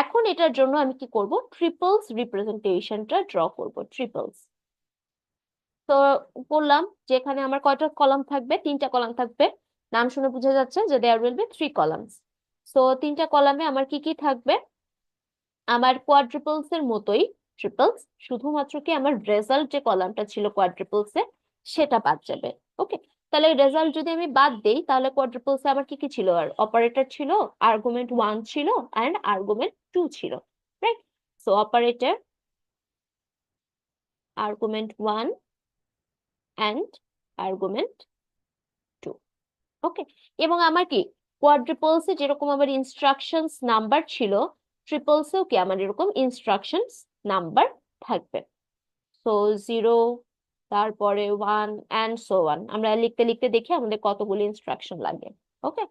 এখন এটার জন্য আমি কি করব, ট্রিপলস রিপ্রেজেন্টেশনটা ড্র করব, ট্রিপলস। তো বললাম যে এখানে আমার কয়টা কলাম থাকবে, তিনটা কলাম থাকবে। নাম শুনে বোঝা যাচ্ছে যে দেয়ার উইল বি 3 কলামস। তো তিনটা কলামে আমার কি কি থাকবে, আমার কোয়াড্রুপলস এর মতোই ট্রিপলস, শুধুমাত্র কি আমার রেজাল্ট যে কলামটা ছিল কোয়াড্রুপলস এ সেটা বাদ যাবে। ওকে, তাহলে রেজাল্ট যদি আমি বাদ দেই তাহলে কোয়াড্রুপলস এ আমার কি কি ছিল, আর অপারেটর ছিল, আর্গুমেন্ট 1 ছিল এন্ড আর্গুমেন্ট 2 ছিল, right? So operator, argument 1 and argument 2। Okay, এবং আমার কি কোয়াড্রুপলস এ যেরকম আমার ইনস্ট্রাকশনস নাম্বার ছিল, ট্রিপলস এও কি আমার এরকম ইনস্ট্রাকশনস নাম্বার থাকবে। সো 0, তারপরে 1 অ্যান্ড সো ওয়ান, আমরা লিখতে লিখতে দেখি আমাদের কতগুলো ইনস্ট্রাকশন লাগে। ওকে,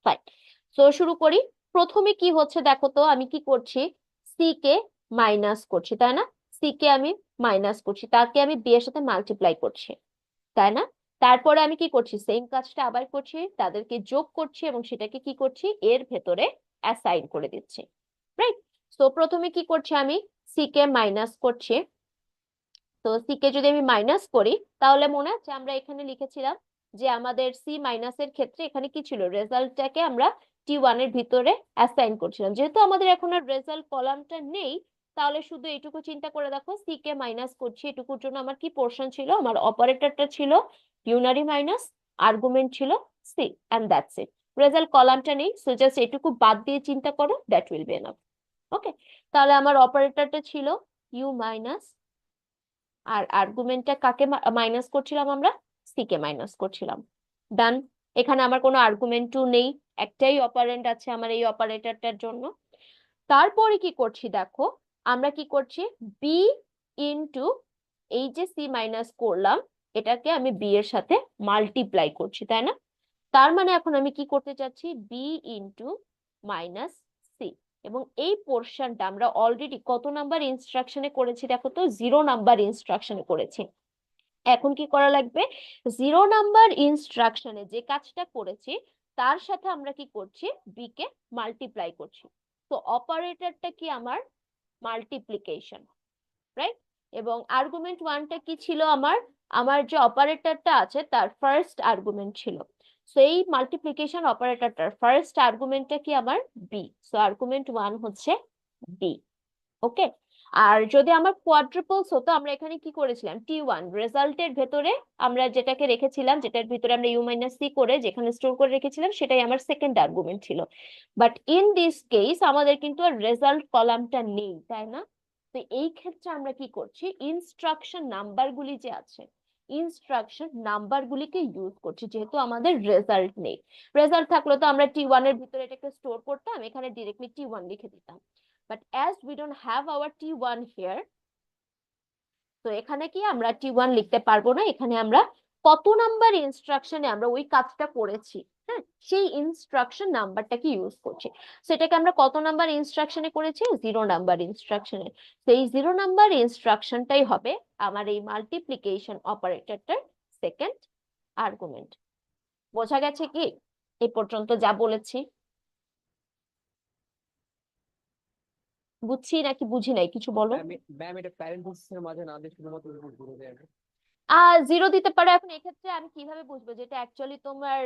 ফাইন। সো শুরু করি। প্রথমে কি হচ্ছে দেখো তো, আমি কি করছি, সি কে মাইনাস করছি, তাই না? সি কে আমি মাইনাস করছি, তাকে আমি বি এর সাথে মাল্টিপ্লাই করছি, তাই না? তারপরে আমি কি করছি, সেম কাজটা আবার করছি, তাদেরকে যোগ করছি এবং সেটাকে কি করছি, এর ভেতরে অ্যাসাইন করে দিচ্ছি, রাইট? তো প্রথমে কি করছি, আমি সি কে মাইনাস করছি। তো সি কে যদি আমি মাইনাস করি, তাহলে মনে আছে আমরা এখানে লিখেছিলাম যে আমাদের সি মাইনাস এর ক্ষেত্রে এখানে কি ছিল, রেজাল্টটাকে আমরা T1 এর ভিতরে অ্যাসাইন করছিলাম। যেহেতু আমাদের এখন আর রেজাল্ট কলামটা নেই, তাহলে শুধু এইটুকু চিন্তা করে দেখো, সি কে মাইনাস করছি, এটুকুর জন্য আমার কি পোর্শন ছিল, আমার অপারেটরটা ছিল ইউনারি মাইনাস, আর্গুমেন্ট ছিল c, and that's it. Result কলামটা নেই, সো জাস্ট এটুকু বাদ দিয়ে চিন্তা করো, that will be enough. Okay, তাহলে আমার অপারেটরটা ছিল ইউ মাইনাস, আর আর্গুমেন্টটা কাকে মাইনাস করছিলাম আমরা, সি কে মাইনাস করছিলাম। ডান। এখানে আমার কোনো আর্গুমেন্টও নেই, একটাই অপারেন্ড আছে আমার এই অপারেটরটার জন্য। তারপরে কি করছি দেখো, আমরা কি করছি, বি ইনটু, এই যে সি মাইনাস করলাম এটাকে আমি বি এর সাথে মাল্টিপ্লাই করছি, তাই না? তার মানে এখন আমি কি করতে চাচ্ছি, বি ইনটু মাইনাস সি। এবং এই পোর্শনটা আমরা অলরেডি কত নাম্বার ইনস্ট্রাকশনে করেছি দেখো তো, 0 নাম্বার ইনস্ট্রাকশনে করেছি। এখন কি করা লাগবে, 0 নাম্বার ইনস্ট্রাকশনে যে কাজটা করেছি তার সাথে আমরা কি করছি, বি কে মাল্টিপ্লাই করছি। তো অপারেটরটা কি আমার মাল্টিপ্লিকেশন, রাইট? এবং আর্গুমেন্ট 1টা কি ছিল আমার, আমার যে অপারেটরটা আছে তার ফার্স্ট আর্গুমেন্ট ছিল। সো এই মাল্টিপ্লিকেশন অপারেটরটার ফার্স্ট আর্গুমেন্টটা কি আমার বি, সো আর্গুমেন্ট 1 হচ্ছে বি। ওকে, আর যদি আমার কোয়াড্রুপলস হতো, আমরা এখানে কি করেছিলাম, T1 রেজাল্টের ভেতরে আমরা যেটাকে রেখেছিলাম, যেটার ভিতরে আমরা ইউ মাইনাস সি করে যেখানে স্টোর করে রেখেছিলাম, সেটাই আমার সেকেন্ড আর্গুমেন্ট ছিল। বাট ইন দিস কেস আমাদের কিন্তু আর রেজাল্ট কলামটা নেই, তাই না? তো এই ক্ষেত্রে আমরা কি করছি, ইনস্ট্রাকশন নাম্বারগুলি যে আছে, ইনস্ট্রাকশন নাম্বারগুলিকে ইউজ করছি, যেহেতু আমাদের রেজাল্ট নেই। রেজাল্ট থাকলে তো আমরা T1 এর ভিতরে এটাকে স্টোর করতাম, এখানে ডিরেক্টলি T1 লিখে দিতাম। But as we don't have our T1 here, তো এখানে কি আমরা T1 লিখতে পারবো না, এখানে আমরা কত নাম্বার ইনস্ট্রাকশনে আমরা ওই কাজটা করেছি, হ্যাঁ, সেই ইনস্ট্রাকশন নাম্বারটাকে ইউজ করছি। সেটাকে আমরা কত নাম্বার ইনস্ট্রাকশনে করেছি, 0 নাম্বার ইনস্ট্রাকশনে। সেই 0 নাম্বার ইনস্ট্রাকশনটাই হবে আমার এই মাল্টিপ্লিকেশন অপারেটরটার সেকেন্ড আর্গুমেন্ট। বোঝা গেছে কি এই পর্যন্ত যা বলেছি? বুঝছি নাকি বুঝি নাই, কিছু বলো। ম্যাম এটা প্যারেন্থেসিসের মাঝে না দিয়ে শুধুমাত্র ঘুরে দেয়। 0 দিতে পারো। এখন এক্ষেত্রে আমি কিভাবে বুঝবো যেটা অ্যাকচুয়ালি তোমার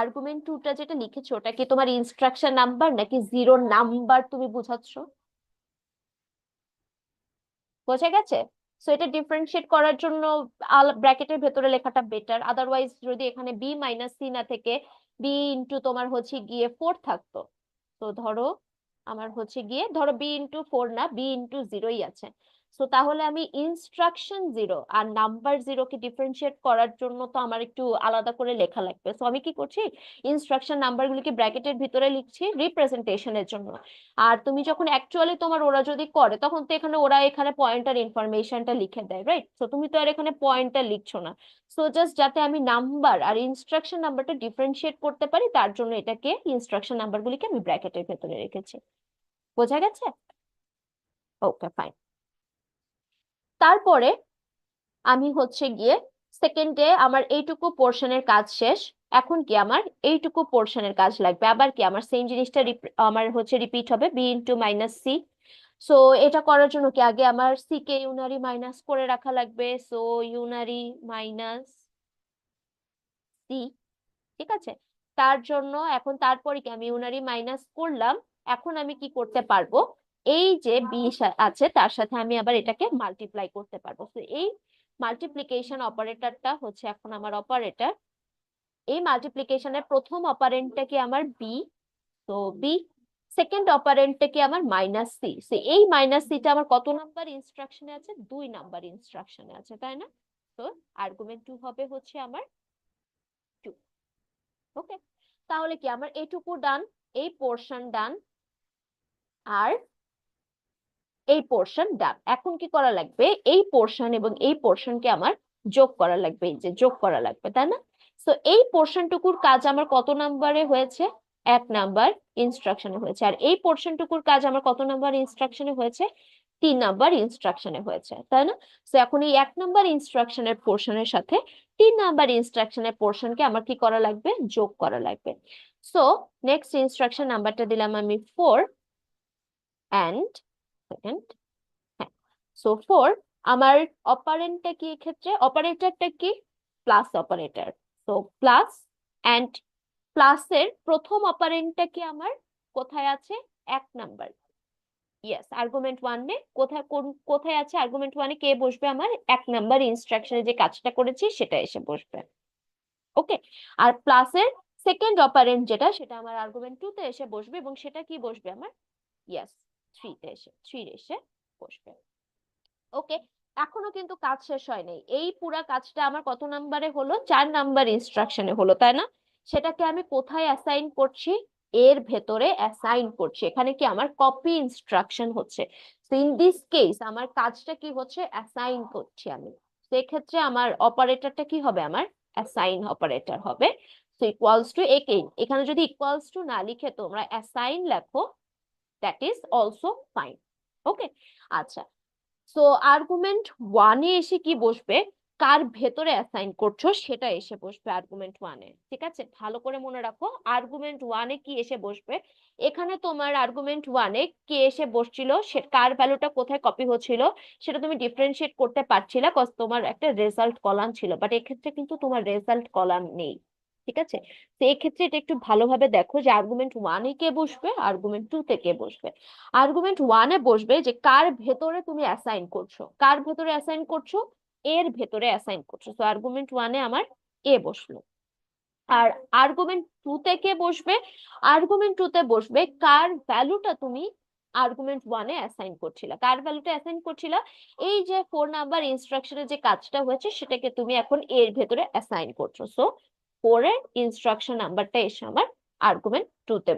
আর্গুমেন্ট 2টা যেটা লিখেছো ওটা কি তোমার ইনস্ট্রাকশন নাম্বার নাকি 0 নাম্বার তুমি বুঝাচ্ছ? বোঝা গেছে? সো এটা ডিফারেন্সিয়েট করার জন্য ব্র্যাকেটের ভেতরে লেখাটা বেটার। আদারওয়াইজ যদি এখানে বি মাইনাস সি না থেকে বি ইন্টু তোমার হচ্ছে গিয়ে 4 থাকতো, তো ধরো আমার হচ্ছে গিয়ে, ধরো বি ইন্টু 4 না, বি ইন্টু 0ই আছে। তো তাহলে আমি ইনস্ট্রাকশন 0 আর নাম্বার 0কে ডিফারেন্সিয়েট করার জন্য তো আমার একটু আলাদা করে লেখা লাগবে। তো আমি কি করছি, ইনস্ট্রাকশন নাম্বারগুলিকে ব্র্যাকেটের ভিতরে লিখছি রিপ্রেজেন্টেশনের জন্য। আর তুমি যখন অ্যাকচুয়ালি তোমার ওরা যদি করে, তখন তো এখানে ওরা এখানে পয়েন্টার ইনফরমেশনটা লিখে দেয়, রাইট? তো তুমি তো আর এখানে পয়েন্টার লিখছো না। সো জাস্ট যাতে আমি নাম্বার আর ইনস্ট্রাকশন নাম্বারটা ডিফারেন্সিয়েট করতে পারি তার জন্য এটাকে ইনস্ট্রাকশন নাম্বারগুলিকে আমি ব্র্যাকেটের ভেতরে রেখেছি। বোঝা গেছে? ওকে, ফাইন। তারপরে আমি হচ্ছে গিয়ে সেকেন্ডে আমার এইটুকু পোর্শনের কাজ শেষ। এখন কি আমার এইটুকু পোর্শনের কাজ লাগবে, আবার কি আমার সেম জিনিসটা আমার হচ্ছে রিপিট হবে, B into minus C. So এটা করার জন্য কি আগে আমার সি কে ইউনারি মাইনাস করে রাখা লাগবে, সো ইউনারি মাইনাস সি। ঠিক আছে, তার জন্য এখন তারপরে কি আমি ইউনারি মাইনাস করলাম, এখন আমি কি করতে পারবো, এই যে বি আছে তার সাথে আমি আবার এটাকে মাল্টিপ্লাই করতে পারবো। তো এই মাল্টিপ্লিকেশন অপারেটরটা হচ্ছে এখন আমার অপারেটর। এই মাল্টিপ্লিকেশনের প্রথম অপারেন্টটা কি আমার বি, তো বি। সেকেন্ড অপারেন্টটা কি আমার মাইনাস সি, এই মাইনাস সিটা আমার কত নাম্বার ইনস্ট্রাকশনে আছে, 2 নাম্বার ইনস্ট্রাকশনে আছে, তাই না? তো আর্গুমেন্ট 2 হবে হচ্ছে আমার 2। ওকে, তাহলে কি আমার এটুকু ডান, এই পোর্শন ডান, আর এই পোর্শন ডান। এখন কি করা লাগবে, এই পোর্শন এবং এই পোর্শনকে আমার যোগ করা লাগবে, এই যে যোগ করা লাগবে, তাই না? তো এই পোর্শনটুকুর কাজ আমার কত নাম্বারে হয়েছে, 1 নাম্বার ইনস্ট্রাকশনে হয়েছে। আর এই পোর্শনটুকুর কাজ আমার কত নাম্বার ইনস্ট্রাকশনে হয়েছে, 3 নাম্বার ইনস্ট্রাকশনে হয়েছে, তাই না? তো এখন এই 1 নাম্বার ইনস্ট্রাকশনের পোর্শনের সাথে 3 নাম্বার ইনস্ট্রাকশনের পোর্শনকে আমার কি করা লাগবে, যোগ করা লাগবে। সো নেক্সট ইনস্ট্রাকশন নাম্বারটা দিলাম আমি 4 অ্যান্ড সেকেন্ড, হ্যাঁ, সো 4। আমার অপারেন্টটা কি এক্ষেত্রে, অপারেটরটা কি, plus operator. So plus and প্লাসের প্রথম অপারেন্টটা কি আমার কোথায় আছে, 1 নাম্বার। ইয়েস, আর্গুমেন্ট 1-এ কোথায় কোথায় আছে, আর্গুমেন্ট 1-এ কে বসবে, আমার 1 নাম্বার ইনস্ট্রাকশনে যে কাজটা করেছি সেটা এসে বসবে। ওকে, আর প্লাসের সেকেন্ড অপারেন্ট যেটা, সেটা আমার আর্গুমেন্ট 2-তে এসে বসবে, এবং সেটা কি বসবে আমার, ইয়েস, 3 এসে বসবে। ওকে, এখনো কিন্তু কাজ শেষ হয়নি, এই পুরা কাজটা আমার কত নাম্বারে হলো, 4 নাম্বার ইনস্ট্রাকশনে হলো, তাই না? সেটাকে আমি কোথায় অ্যাসাইন করছি, এর ভেতরে অ্যাসাইন করছি। এখানে কি আমার কপি ইনস্ট্রাকশন হচ্ছে, ইন দিস কেস আমার কাজটা কি হচ্ছে, অ্যাসাইন করছি আমি। সেক্ষেত্রে আমার অপারেটরটা কি হবে, আমার অ্যাসাইন অপারেটর হবে। তো ইকুয়ালস টু, এখানে যদি ইকুয়ালস টু না লিখে তোমরা অ্যাসাইন লেখো, দ্যাট ইজ অলসো ফাইন। ওকে, আচ্ছা। সো আর্গুমেন্ট 1-এ এসে কি বসবে, কার ভেতরে অ্যাসাইন করছো সেটা এসে বসবে আর্গুমেন্ট 1-এ। ঠিক আছে, ভালো করে মনে রাখো, আর্গুমেন্ট 1-এ কি এসে বসবে, এখানে তোমার আর্গুমেন্ট 1-এ কে এসে বসছিল, সে কার ভ্যালুটা কোথায় কপি হচ্ছিল সেটা তুমি ডিফারেন্সিয়েট করতে পারছিলে, কজ তোমার একটা রেজাল্ট কলাম ছিল, বাট এক্ষেত্রে কিন্তু তোমার রেজাল্ট কলাম নেই। ঠিক আছে, তো এক্ষেত্রে এটা একটু ভালোভাবে দেখো যে আর্গুমেন্ট 1-এ কে বসবে, আর্গুমেন্ট 2-তে কে বসবে। আর্গুমেন্ট 1-এ বসবে যে কার ভেতরে তুমি অ্যাসাইন করছো, কার ভেতরে অ্যাসাইন করছো, এর ভেতরে অ্যাসাইন করছো। তো আর্গুমেন্ট 1-এ আমার এ বসলো। আর আর্গুমেন্ট 2-তে কে বসবে, আর্গুমেন্ট 2-তে বসবে কার ভ্যালুটা তুমি আর্গুমেন্ট 1-এ অ্যাসাইন করছিলা, কার ভ্যালুটা অ্যাসাইন করছিলা, এই যে 4 নাম্বার ইনস্ট্রাকশনে যে কাজটা হয়েছে সেটাকে তুমি এখন এর ভেতরে অ্যাসাইন করছো। সো 4-এর ইনস্ট্রাকশন নাম্বারটা এসে আমার আর্গুমেন্ট 2-তে